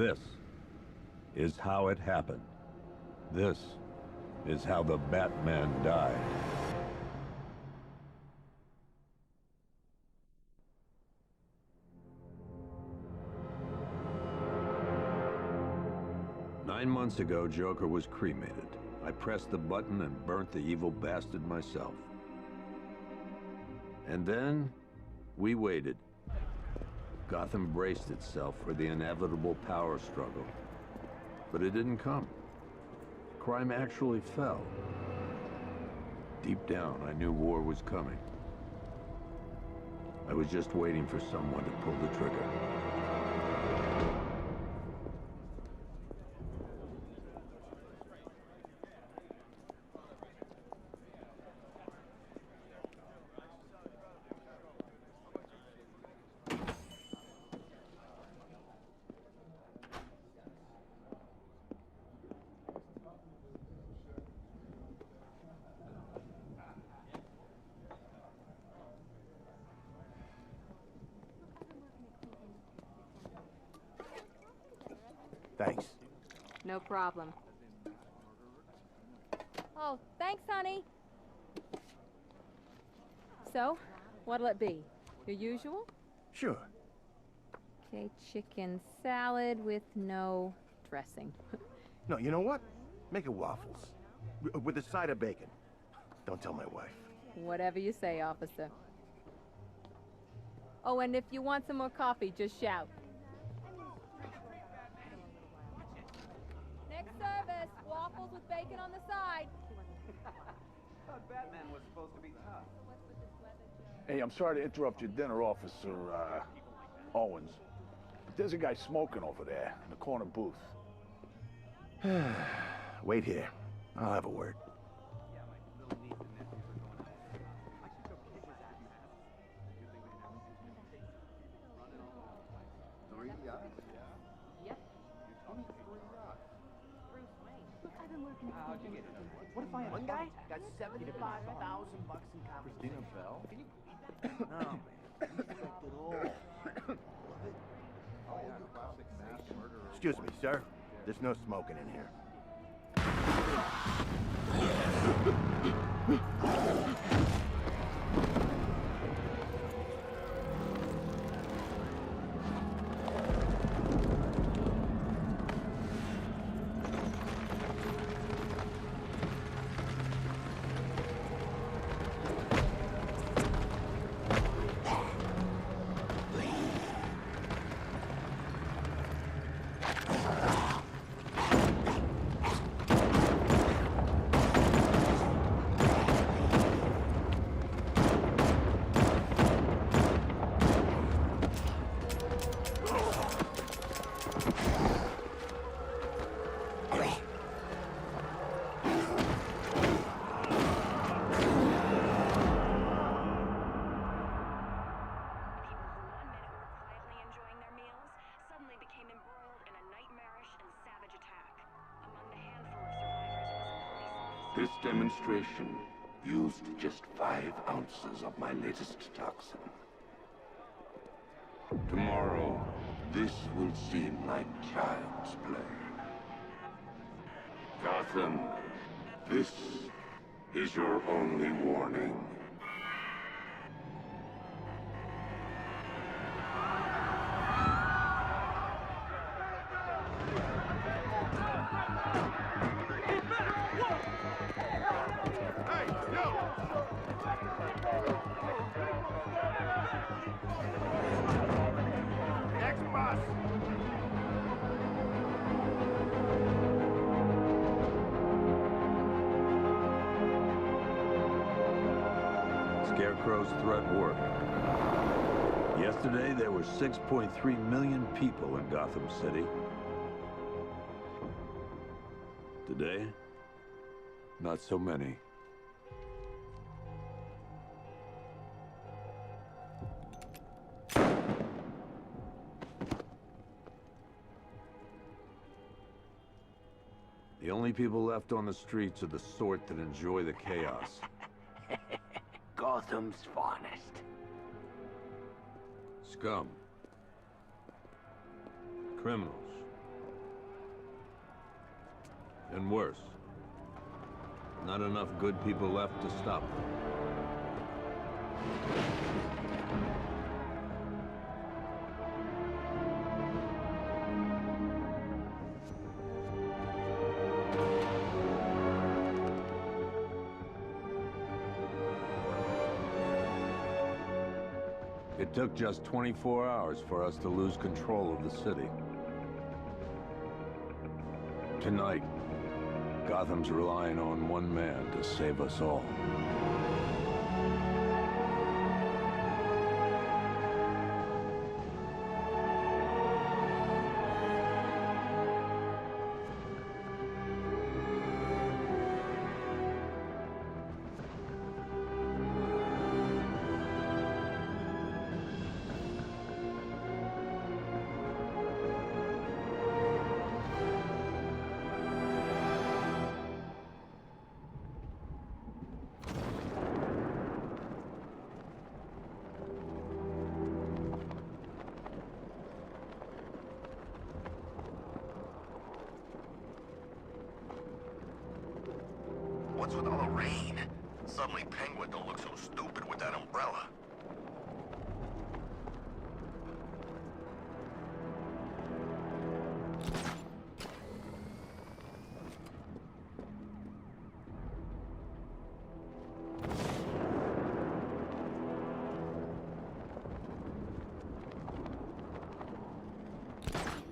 This is how it happened. This is how the Batman died. Nine months ago, Joker was cremated. I pressed the button and burnt the evil bastard myself. And then, we waited. Gotham braced itself for the inevitable power struggle. But it didn't come. Crime actually fell. Deep down, I knew war was coming. I was just waiting for someone to pull the trigger. Thanks. No problem. Oh, thanks, honey. So, what'll it be? Your usual? Sure. Okay, chicken salad with no dressing. No, you know what? Make it waffles. With a side of bacon. Don't tell my wife. Whatever you say, officer. Oh, and if you want some more coffee, just shout. Next service, waffles with bacon on the side. Thought Batman was supposed to be tough. Hey, I'm sorry to interrupt your dinner, Officer Owens. But there's a guy smoking over there in the corner booth. Wait here. I'll have a word. Yeah, my little niece and nephews are going out. I should go kick his ass. You think we can running all over the place? 3 yachts? Yep. You told me 3 yachts. Bruce Wayne. Look, I've been working. How'd you get it? What if I had One a guy got $75,000 in Christina compensation? Bell? Can you No, man. Respect it all. Love it. All your classic mass murderer. Excuse me, sir. There's no smoking in here. This demonstration used just 5 ounces of my latest toxin. Tomorrow, this will seem like child's play. Gotham, this is your only warning. Next bus! Scarecrow's threat worked. Yesterday, there were 6.3 million people in Gotham City. Today, not so many. The only people left on the streets are the sort that enjoy the chaos. Gotham's finest. Scum. Criminals. And worse. Not enough good people left to stop them. It took just 24 hours for us to lose control of the city. Tonight, Gotham's relying on one man to save us all. What's with all the rain? Suddenly Penguin don't look so stupid with that umbrella.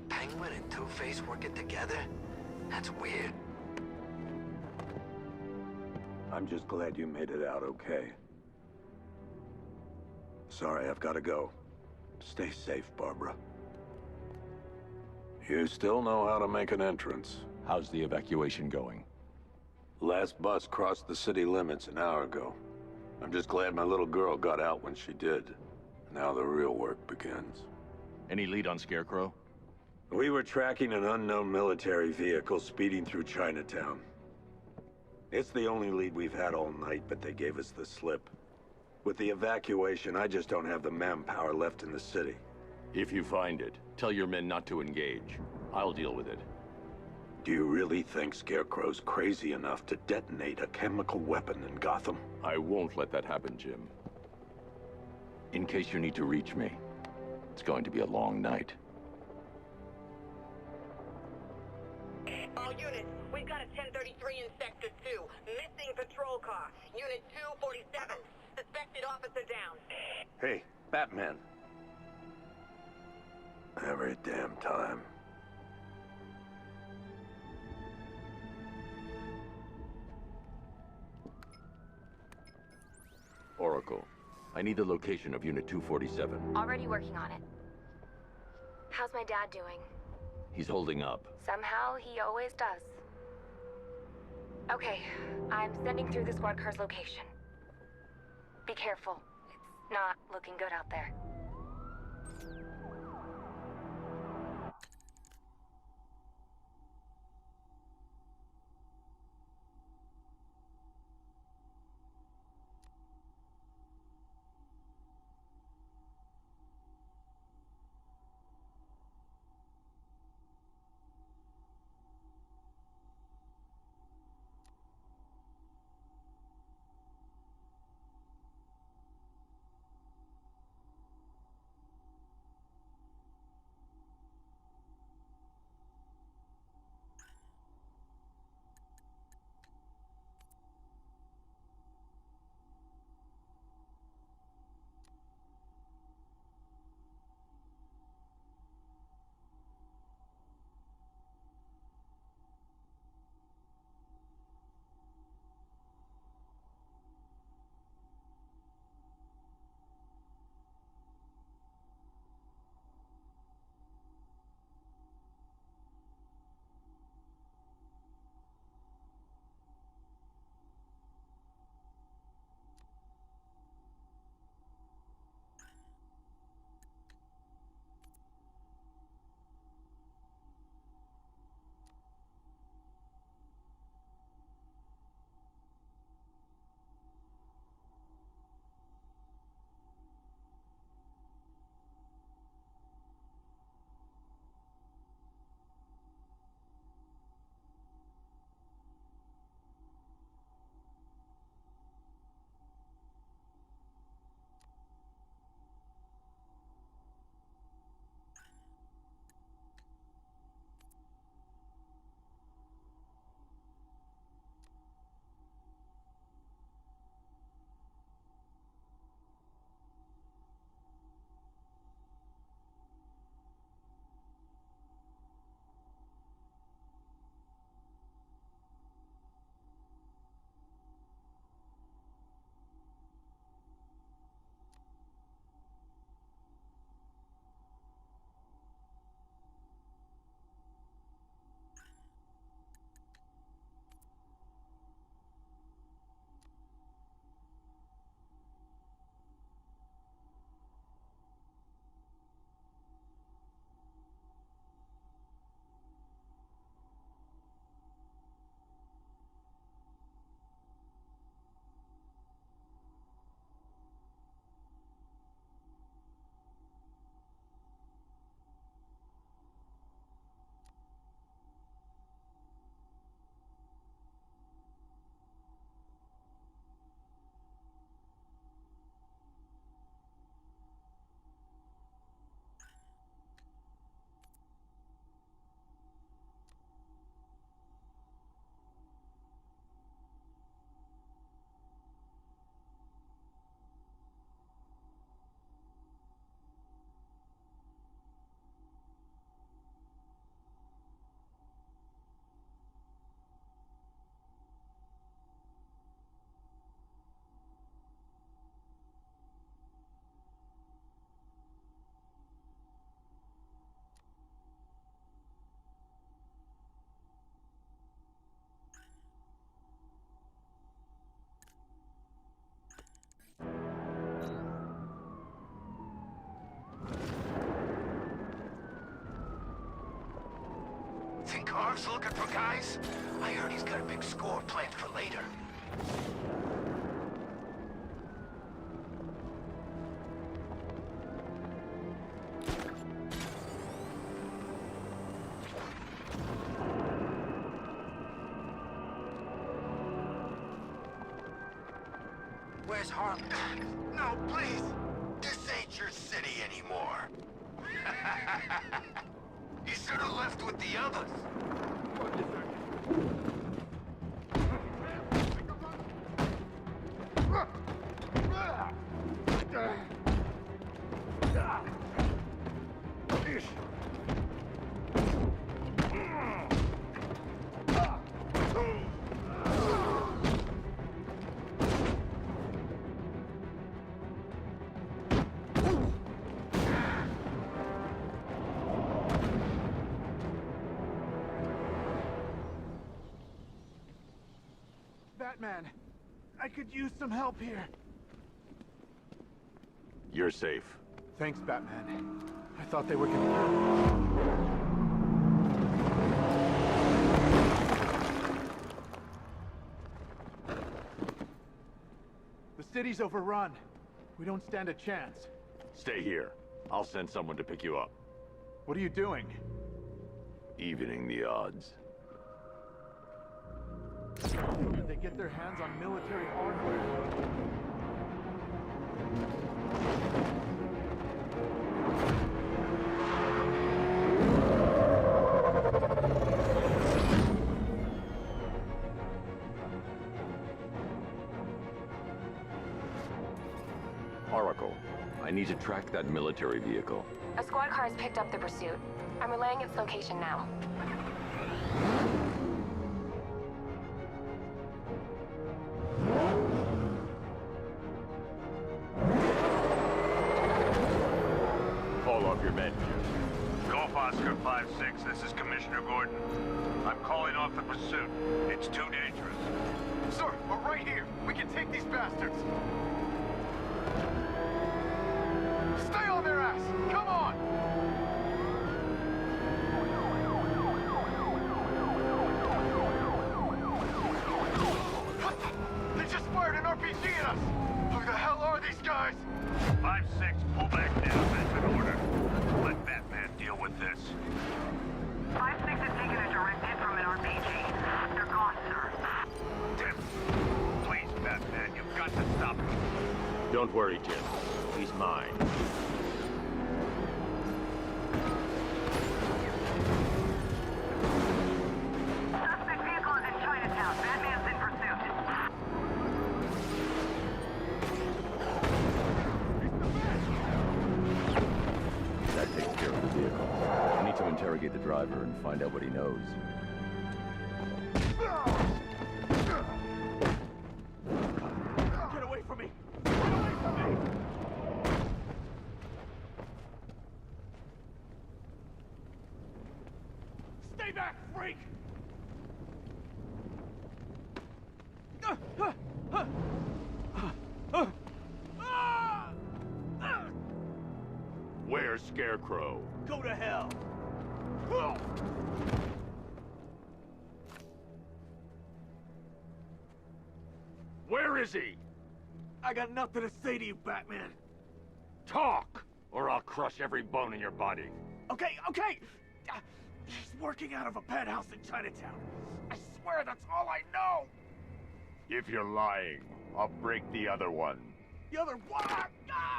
Penguin and Two-Face working together? That's weird. I'm just glad you made it out okay. Sorry, I've got to go. Stay safe, Barbara. You still know how to make an entrance. How's the evacuation going? Last bus crossed the city limits an hour ago. I'm just glad my little girl got out when she did. Now the real work begins. Any lead on Scarecrow? We were tracking an unknown military vehicle speeding through Chinatown. It's the only lead we've had all night, but they gave us the slip. With the evacuation, I just don't have the manpower left in the city. If you find it, tell your men not to engage. I'll deal with it. Do you really think Scarecrow's crazy enough to detonate a chemical weapon in Gotham? I won't let that happen, Jim. In case you need to reach me, it's going to be a long night. All units, we've got a 1033 in Sector 2. Missing patrol car. Unit 247. Suspected officer down. Hey, Batman. Every damn time. Oracle, I need the location of Unit 247. Already working on it. How's my dad doing? He's holding up. Somehow, he always does. Okay, I'm sending through the squad car's location. Be careful. It's not looking good out there. Ark's looking for guys? I heard he's got a big score planned for later. Where's Harlem? No, please! This ain't your city anymore. You should have left with the others. Batman, I could use some help here. You're safe. Thanks, Batman. I thought they were gonna kill me. The city's overrun. We don't stand a chance. Stay here. I'll send someone to pick you up. What are you doing? Evening the odds. Did they get their hands on military hardware? Oracle, I need to track that military vehicle. A squad car has picked up the pursuit. I'm relaying its location now. Call off your men, Jim. Golf Oscar 5-6, this is Commissioner Gordon. I'm calling off the pursuit. It's too dangerous. Sir, we're right here. We can take these bastards. Stay on their ass! Come on! What the? They just fired an RPG at us! Who the hell are these guys? 5-6, pull back now. That's an order. Let Batman deal with this. 5-6 has taken a direct hit from an RPG. They're gone, sir. Tim, please, Batman, you've got to stop him. Don't worry, Jim. He's mine. Suspect vehicle is in Chinatown. Batman's in pursuit. That takes care of the vehicle. I need to interrogate the driver and find out what he knows. Get away from me! Get away from me! Stay back, freak! Where's Scarecrow? Go to hell! Where is he? I got nothing to say to you, Batman. Talk, or I'll crush every bone in your body. Okay, okay! He's working out of a penthouse in Chinatown. I swear that's all I know! If you're lying, I'll break the other one. The other what? Ah!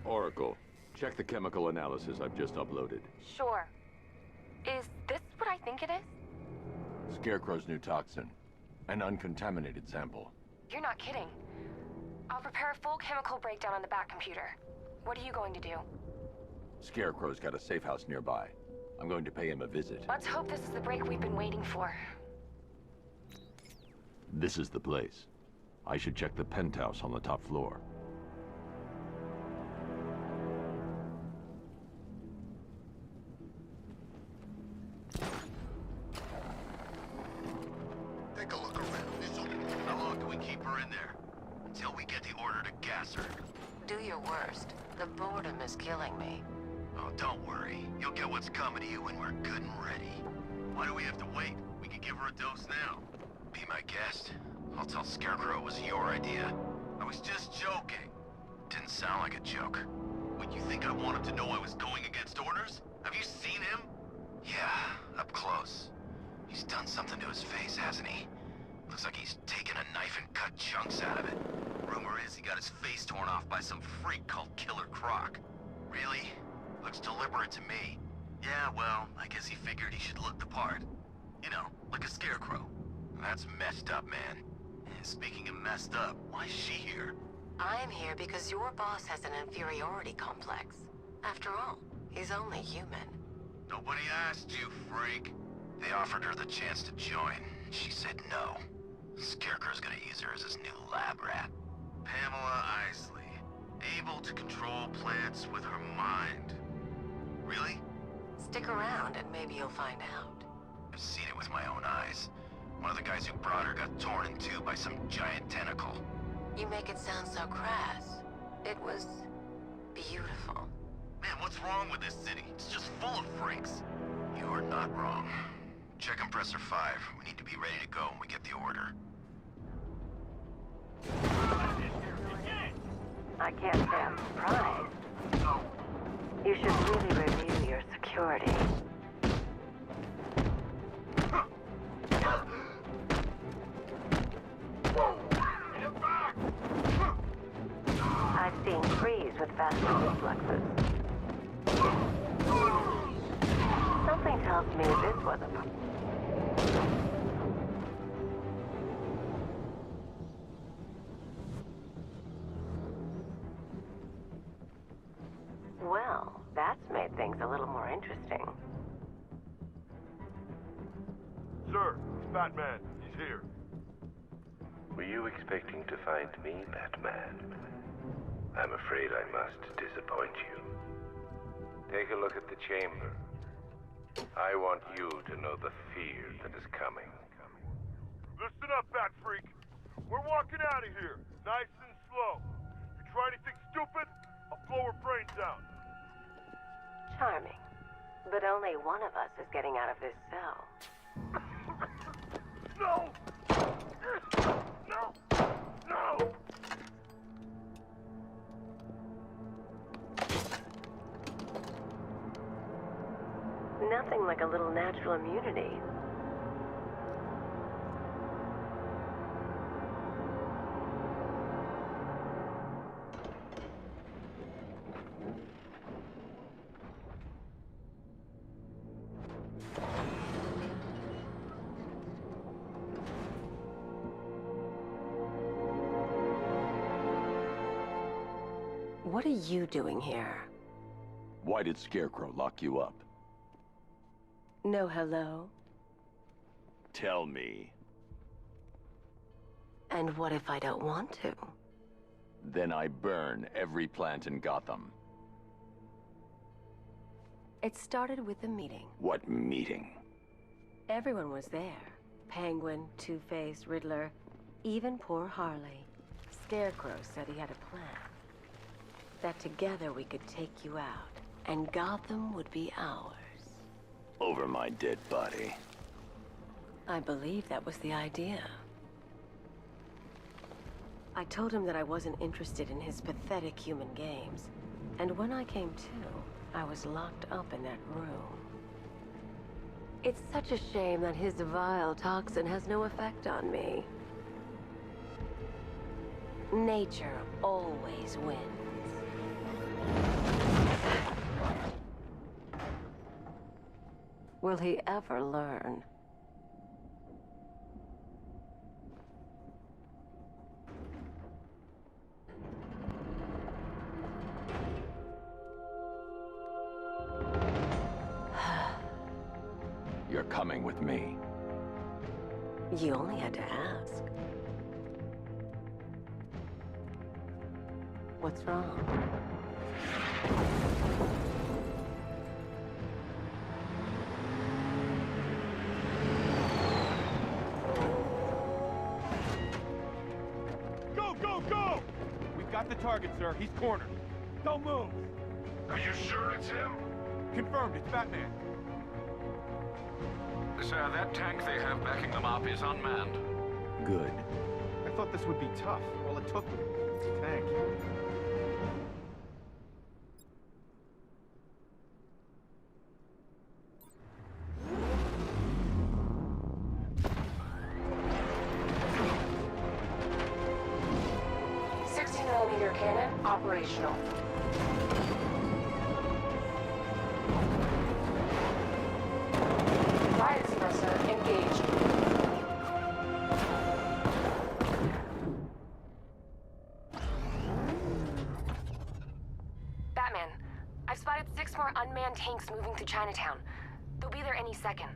Oracle, check the chemical analysis I've just uploaded. Sure. Is this what I think it is? Scarecrow's new toxin. An uncontaminated sample. You're not kidding. I'll prepare a full chemical breakdown on the back computer. What are you going to do? Scarecrow's got a safe house nearby. I'm going to pay him a visit. Let's hope this is the break we've been waiting for. This is the place. I should check the penthouse on the top floor. take a look around. How long do we keep her in there? Until we get the order to gas her. Do your worst. The boredom is killing me. Oh, don't worry. You'll get what's coming to you when we're good and ready. Why do we have to wait? We can give her a dose now. Be my guest. I'll tell Scarecrow it was your idea. I was just joking. Didn't sound like a joke. What, you think I wanted to know I was going against orders? Have you seen him? Yeah, up close. He's done something to his face, hasn't he? Looks like he's taken a knife and cut chunks out of it. Rumor is he got his face torn off by some freak called Killer Croc. Really? Looks deliberate to me. Yeah, well, I guess he figured he should look the part. You know, like a scarecrow. That's messed up, man. And speaking of messed up, why is she here? I'm here because your boss has an inferiority complex. After all, he's only human. Nobody asked you, freak. They offered her the chance to join. She said no. Scarecrow's gonna use her as his new lab rat. Pamela Isley. Able to control plants with her mind. Really? Stick around and maybe you'll find out. I've seen it with my own eyes. One of the guys who brought her got torn in two by some giant tentacle. You make it sound so crass. It was beautiful. Man, what's wrong with this city? It's just full of freaks. You're not wrong. Check compressor 5. We need to be ready to go when we get the order. I can't say I'm surprised. You should really review your security. I've seen trees with faster reflexes. Something tells me this was a... Well, that's made things a little more interesting. Sir, it's Batman. He's here. Were you expecting to find me, Batman? I'm afraid I must disappoint you. Take a look at the chamber. I want you to know the fear that is coming. Listen up, Bat Freak. We're walking out of here, nice and slow. If you try anything stupid, I'll blow her brains out. Charming. But only one of us is getting out of this cell. No! No! No! Nothing like a little natural immunity. What are you doing here? Why did Scarecrow lock you up? No hello? Tell me. And what if I don't want to? Then I burn every plant in Gotham. It started with a meeting. What meeting? Everyone was there. Penguin, Two-Face, Riddler, even poor Harley. Scarecrow said he had a plan. That together we could take you out, and Gotham would be ours. Over my dead body. I believe that was the idea. I told him that I wasn't interested in his pathetic human games. And when I came to, I was locked up in that room. It's such a shame that his vile toxin has no effect on me. Nature always wins. Will he ever learn? You're coming with me. You only had to ask. What's wrong? got the target, sir. He's cornered. Don't move. Are you sure it's him? Confirmed, it's Batman. Sir, that tank they have backing them up is unmanned. Good. I thought this would be tough. All it took was a tank. Cannon operational. Riot suppressor engaged. Batman, I've spotted 6 more unmanned tanks moving through Chinatown. They'll be there any second.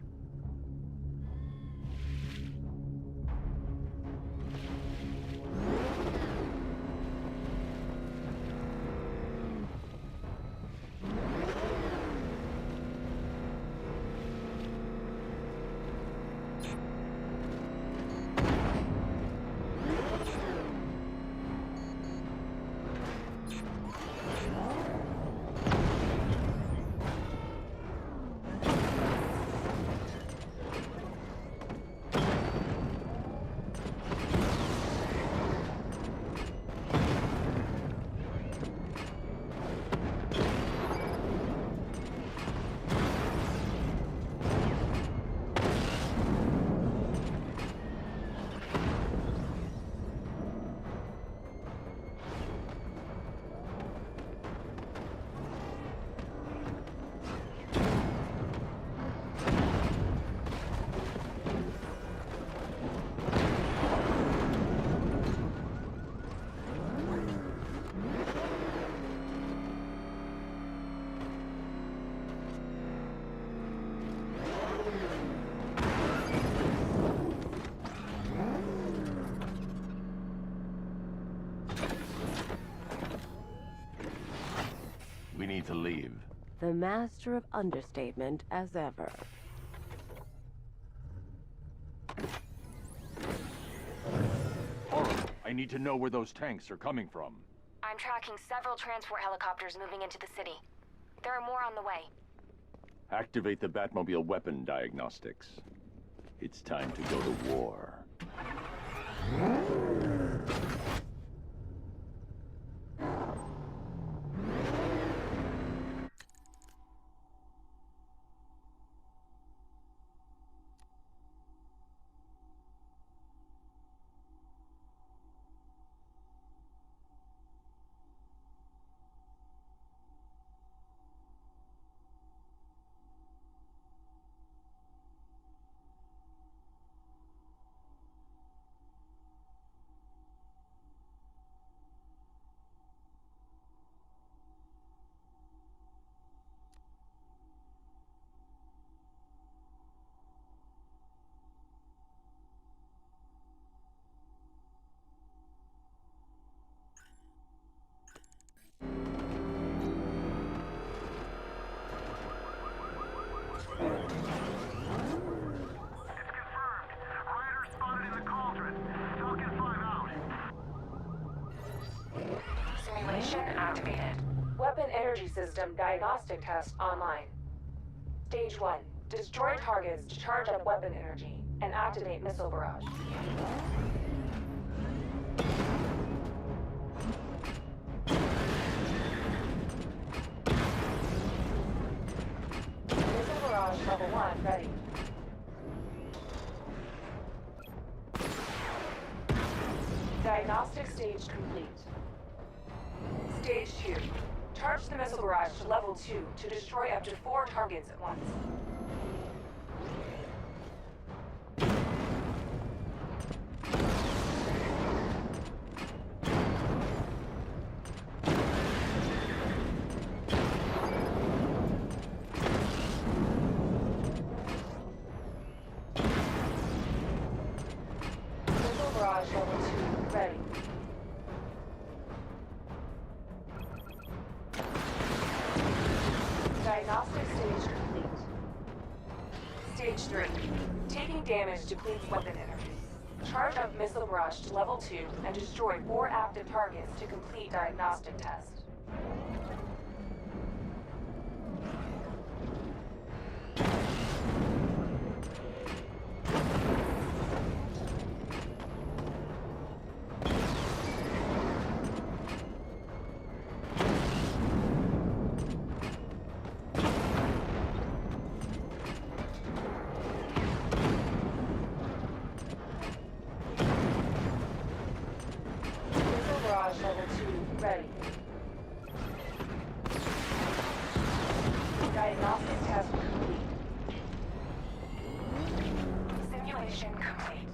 We need to leave. The master of understatement as ever. I need to know where those tanks are coming from. I'm tracking several transport helicopters moving into the city. There are more on the way. Activate the Batmobile weapon diagnostics. It's time to go to war. Simulation activated. Weapon energy system diagnostic test online. Stage 1. Destroy targets to charge up weapon energy and activate missile barrage. Missile barrage level 1 ready. Diagnostic stage complete. Stage 2. Charge the missile barrage to level 2 to destroy up to 4 targets at once. Missile barrage level 2 ready. Diagnostic stage complete. Stage 3. Taking damage depletes weapon energy. Charge up missile barrage to level 2 and destroy 4 active targets to complete diagnostic test. Level 2 ready. Diagnostic test complete. Simulation complete.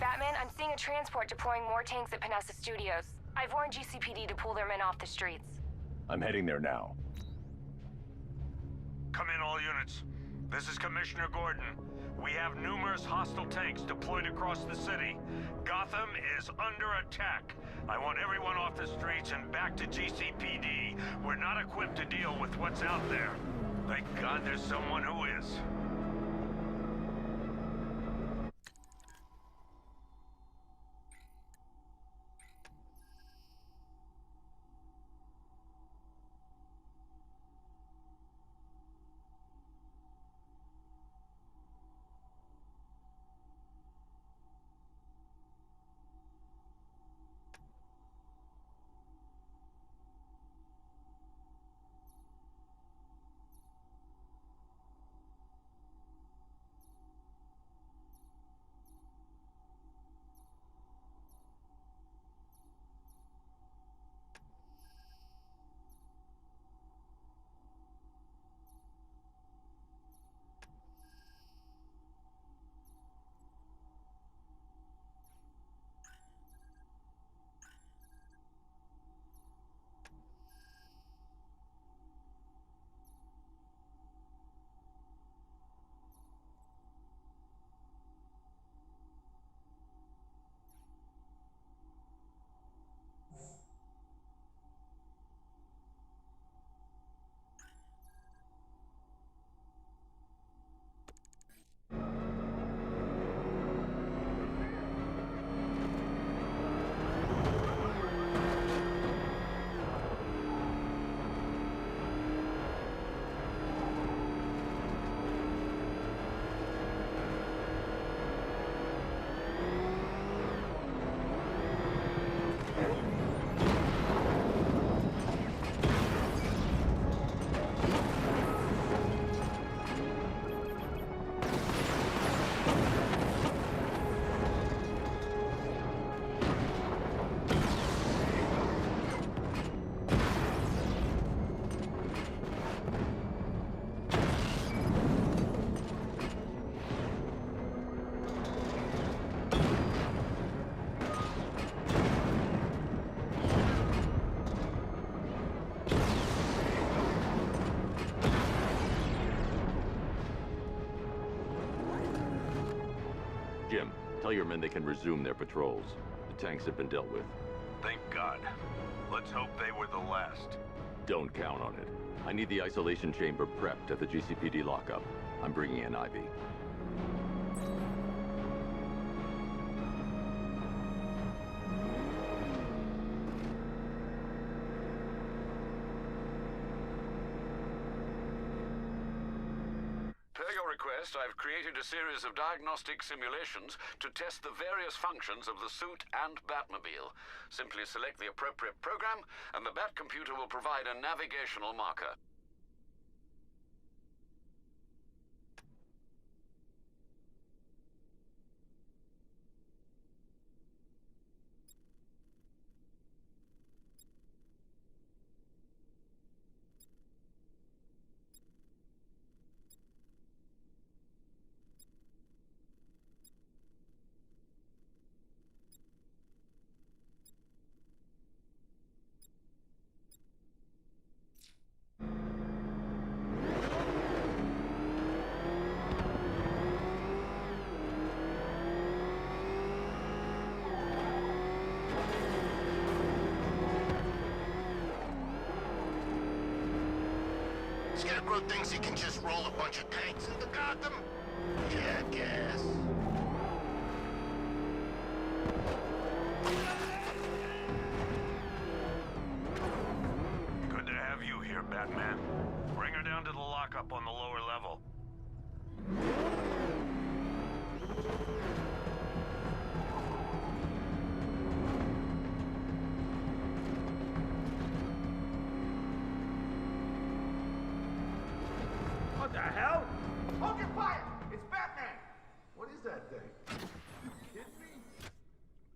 Batman, I'm seeing a transport deploying more tanks at Panessa Studios. I've warned GCPD to pull their men off the streets. I'm heading there now. Come in, all units. This is Commissioner Gordon. We have numerous hostile tanks deployed across the city. Gotham is under attack. I want everyone off the streets and back to GCPD. We're not equipped to deal with what's out there. Thank God there's someone who is. Jim, tell your men they can resume their patrols. The tanks have been dealt with. Thank God. Let's hope they were the last. Don't count on it. I need the isolation chamber prepped at the GCPD lockup. I'm bringing in Ivy. I've created a series of diagnostic simulations to test the various functions of the suit and Batmobile. Simply select the appropriate program, and the Bat computer will provide a navigational marker. Scarecrow thinks he can just roll a bunch of tanks into Gotham? Jackass. Good to have you here, Batman. Bring her down to the lockup on the lower level. What the hell? Hold your fire! It's Batman! What is that thing? You kidding me?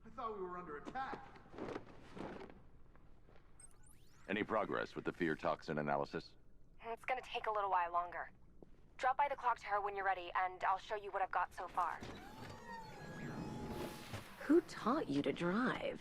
I thought we were under attack. Any progress with the fear toxin analysis? It's gonna take a little while longer. Drop by the clock tower when you're ready, and I'll show you what I've got so far. Who taught you to drive?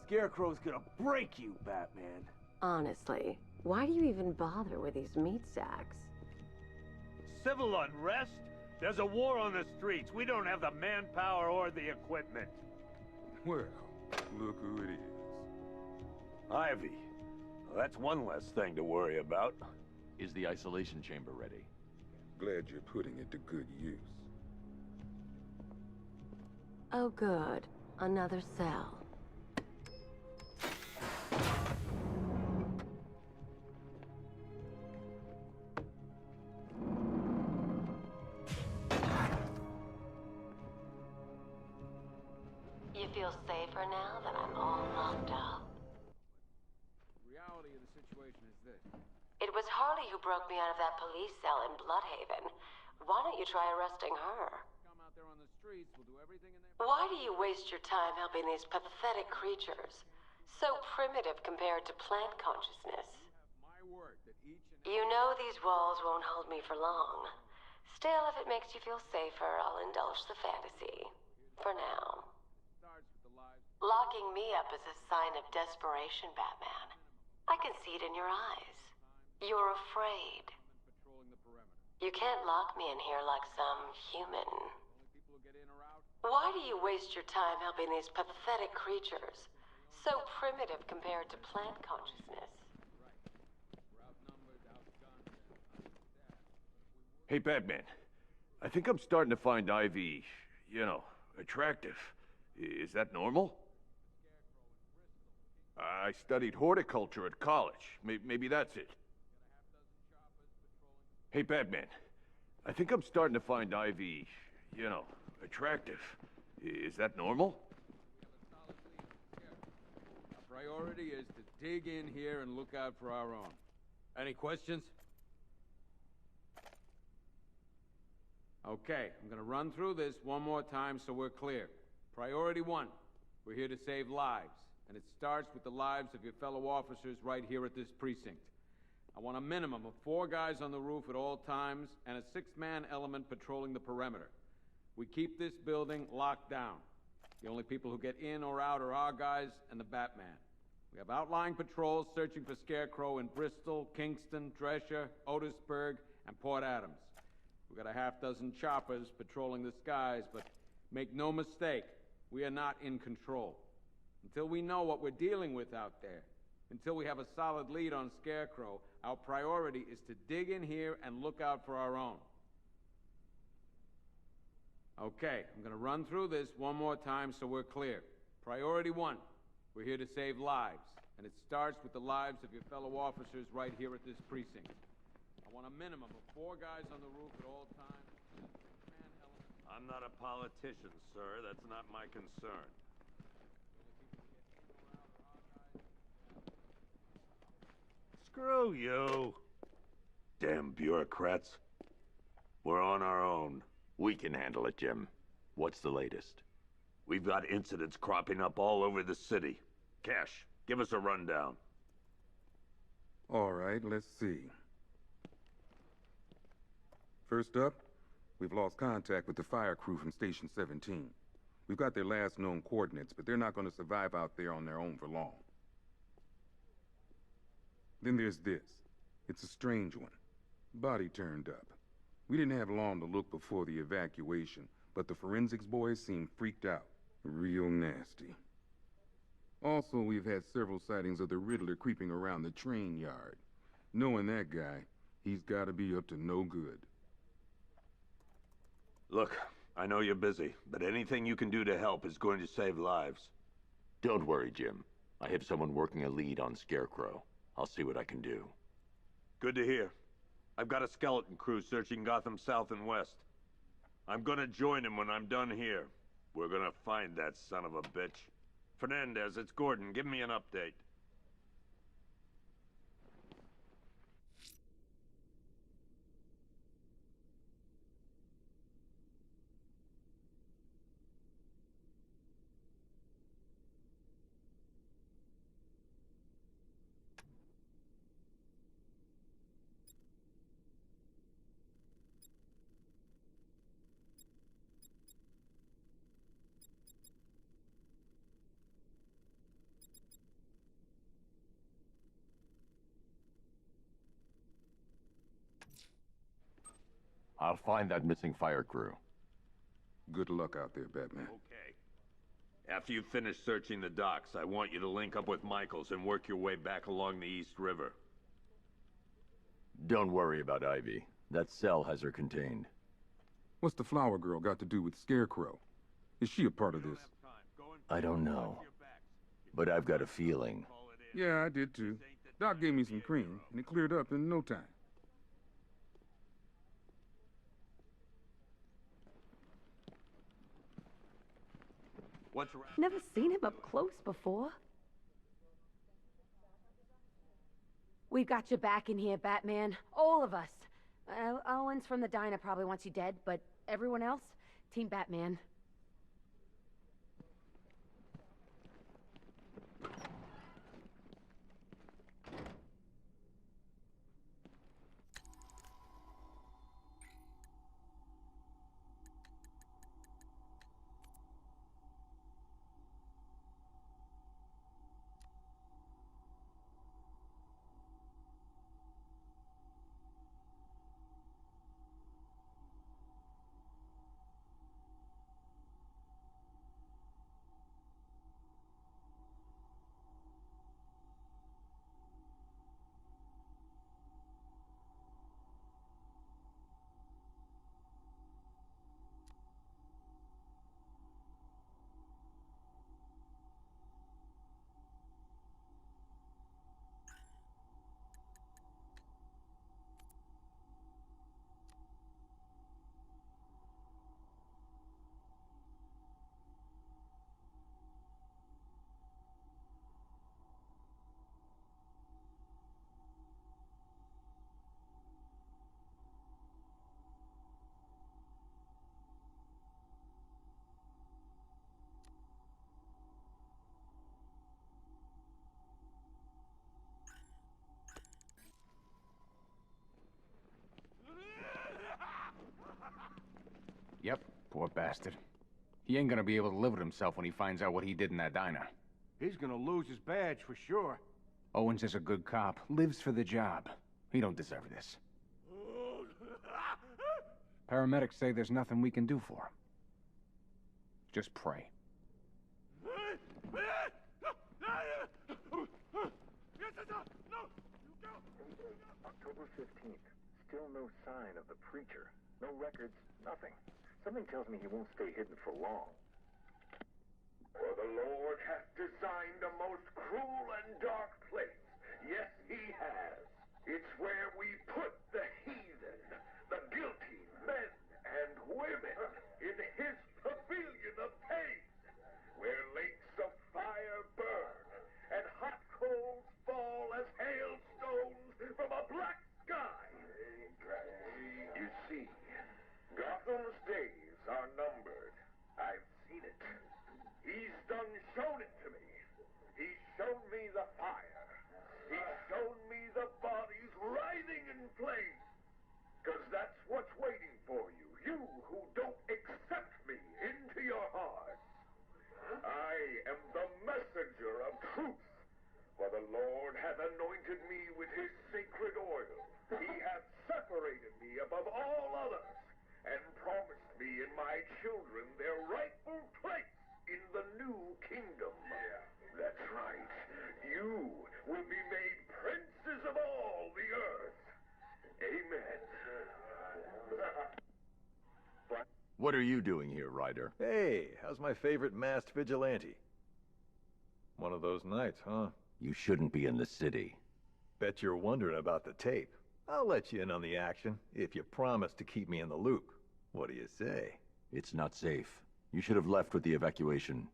Scarecrow's gonna break you, Batman. Honestly, why do you even bother with these meat sacks? Civil unrest? There's a war on the streets. We don't have the manpower or the equipment. Well, look who it is. Ivy. Well, that's one less thing to worry about. Is the isolation chamber ready? Glad you're putting it to good use. Oh good, another cell. You feel safer now that I'm all locked up? Reality of the situation is this. It was Harley who broke me out of that police cell in Bloodhaven. Why don't you try arresting her? Come out there on the streets, we'll do everything in their... Why do you waste your time helping these pathetic creatures? So primitive compared to plant consciousness. My word that each and You know these walls won't hold me for long. Still, if it makes you feel safer, I'll indulge the fantasy. For now. starts with the lives... Locking me up is a sign of desperation, Batman. I can see it in your eyes. You're afraid. patrolling the perimeter. You can't lock me in here like some human. Only people who get in or out. Why do you waste your time helping these pathetic creatures? So primitive compared to plant consciousness. We're outnumbered, outgunned, and understaffed. Hey, Batman. I think I'm starting to find Ivy, you know, attractive. Is that normal? I studied horticulture at college. Maybe that's it. Hey, Batman. I think I'm starting to find Ivy, you know, attractive. Is that normal? Our priority is to dig in here and look out for our own. Any questions? Okay, I'm gonna run through this one more time so we're clear. Priority 1, we're here to save lives, and it starts with the lives of your fellow officers right here at this precinct. I want a minimum of 4 guys on the roof at all times and a 6-man element patrolling the perimeter. We keep this building locked down. The only people who get in or out are our guys and the Batman. We have outlying patrols searching for Scarecrow in Bristol, Kingston, Drescher, Otisburg, and Port Adams. We've got a half-dozen choppers patrolling the skies, but make no mistake, we are not in control. Until we know what we're dealing with out there, until we have a solid lead on Scarecrow, our priority is to dig in here and look out for our own. Okay, I'm gonna run through this one more time so we're clear. Priority 1, we're here to save lives, and it starts with the lives of your fellow officers right here at this precinct. I want a minimum of 4 guys on the roof at all times. And a 6-man element. I'm not a politician, sir. That's not my concern. Screw you. Damn bureaucrats. We're on our own. We can handle it, Jim. What's the latest? We've got incidents cropping up all over the city. Cash, give us a rundown. All right, let's see. First up, we've lost contact with the fire crew from Station 17. We've got their last known coordinates, but they're not going to survive out there on their own for long. Then there's this. It's a strange one. Body turned up. We didn't have long to look before the evacuation, but the forensics boys seemed freaked out. Real nasty. Also, we've had several sightings of the Riddler creeping around the train yard. Knowing that guy, he's got to be up to no good. Look, I know you're busy, but anything you can do to help is going to save lives. Don't worry, Jim. I have someone working a lead on Scarecrow. I'll see what I can do. Good to hear. I've got a skeleton crew searching Gotham south and west. I'm gonna join him when I'm done here. We're gonna find that son of a bitch. Fernandez, it's Gordon. Give me an update. I'll find that missing fire crew. Good luck out there, Batman. Okay. After you finish searching the docks, I want you to link up with Michaels and work your way back along the East River. Don't worry about Ivy. That cell has her contained. What's the flower girl got to do with Scarecrow? Is she a part of this? I don't know. But I've got a feeling. Yeah, I did too. Doc gave me some cream, and it cleared up in no time. What's around? Never seen him up close before. We've got your back in here, Batman. All of us. Owens from the diner probably wants you dead, but everyone else? Team Batman. Yep, poor bastard. He ain't gonna be able to live with himself when he finds out what he did in that diner. He's gonna lose his badge for sure. Owens is a good cop, lives for the job. He don't deserve this. Paramedics say there's nothing we can do for him. Just pray. October 15th. Still no sign of the preacher. No records, nothing. Something tells me he won't stay hidden for long. For the Lord hath designed a most cruel and dark place. Yes, he has. It's where we put the heathen, the guilty men and women, in his pavilion of pain, where lakes of fire burn and hot coals fall as hailstones from a black sky. You see, Gotham's days are numbered. I've seen it. He's done shown it to me. He's shown me the fire. He's shown me the bodies writhing in flames. 'Cause that's what's waiting for you. You who don't accept me into your hearts. What are you doing here, Ryder? Hey, how's my favorite masked vigilante? One of those nights, huh? You shouldn't be in the city. Bet you're wondering about the tape. I'll let you in on the action, if you promise to keep me in the loop. What do you say? It's not safe. You should have left with the evacuation.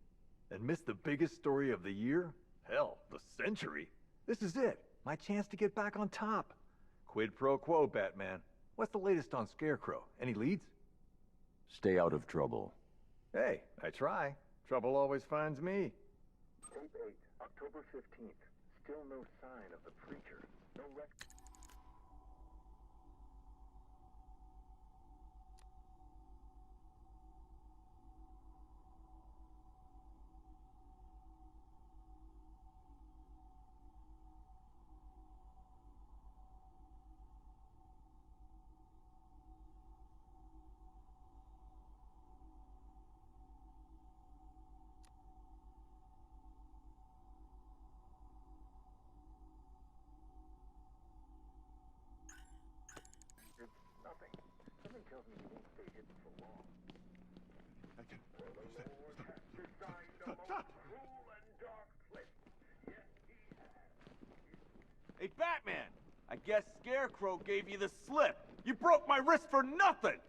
And missed the biggest story of the year? Hell, the century. This is it. My chance to get back on top. Quid pro quo, Batman. What's the latest on Scarecrow? Any leads? Stay out of trouble. Hey, I try. Trouble always finds me. Tape 8, October 15th. Still no sign of the preacher. No record. Nothing. Something tells me you won't stay hidden for long. Stop! Hey, Batman! I guess Scarecrow gave you the slip. You broke my wrist for nothing!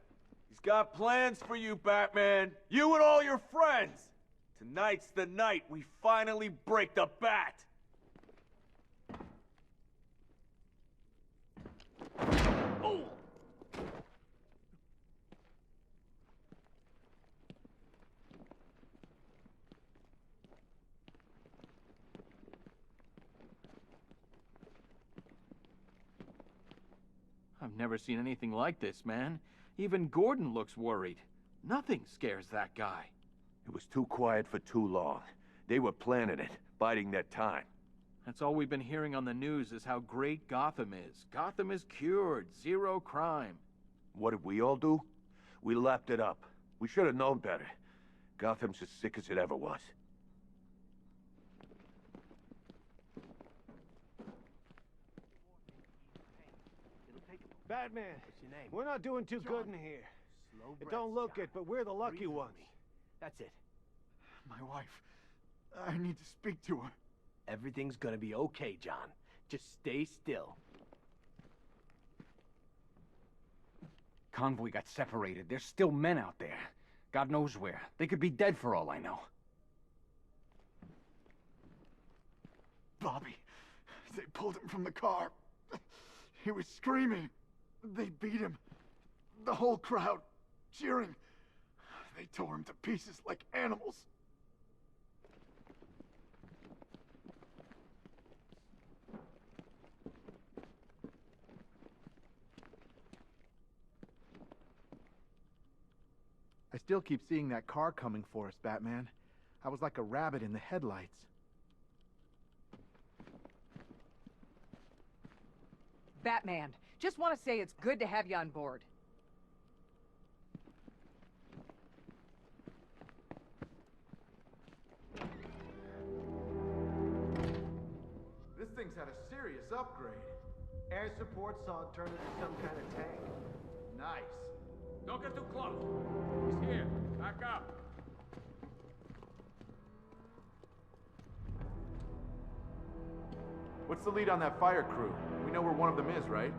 He's got plans for you, Batman. You and all your friends. Tonight's the night we finally break the bat. Oh! I've never seen anything like this, man. Even Gordon looks worried. Nothing scares that guy. It was too quiet for too long. They were planning it, biding their time. That's all we've been hearing on the news is how great Gotham is. Gotham is cured, zero crime. What did we all do? We lapped it up. We should have known better. Gotham's as sick as it ever was. Batman, what's your name? We're not doing too good in here. It don't look it, but we're the lucky ones. That's it. My wife. I need to speak to her. Everything's gonna be okay, John. Just stay still. Convoy got separated. There's still men out there. God knows where. They could be dead for all I know. Bobby. They pulled him from the car. He was screaming. They beat him. The whole crowd cheering. They tore him to pieces like animals. I still keep seeing that car coming for us, Batman. I was like a rabbit in the headlights. Batman, just want to say it's good to have you on board. This thing's had a serious upgrade. Air support saw it turn into some kind of tank. Nice. Don't get too close. He's here. Back up. What's the lead on that fire crew? We know where one of them is, right?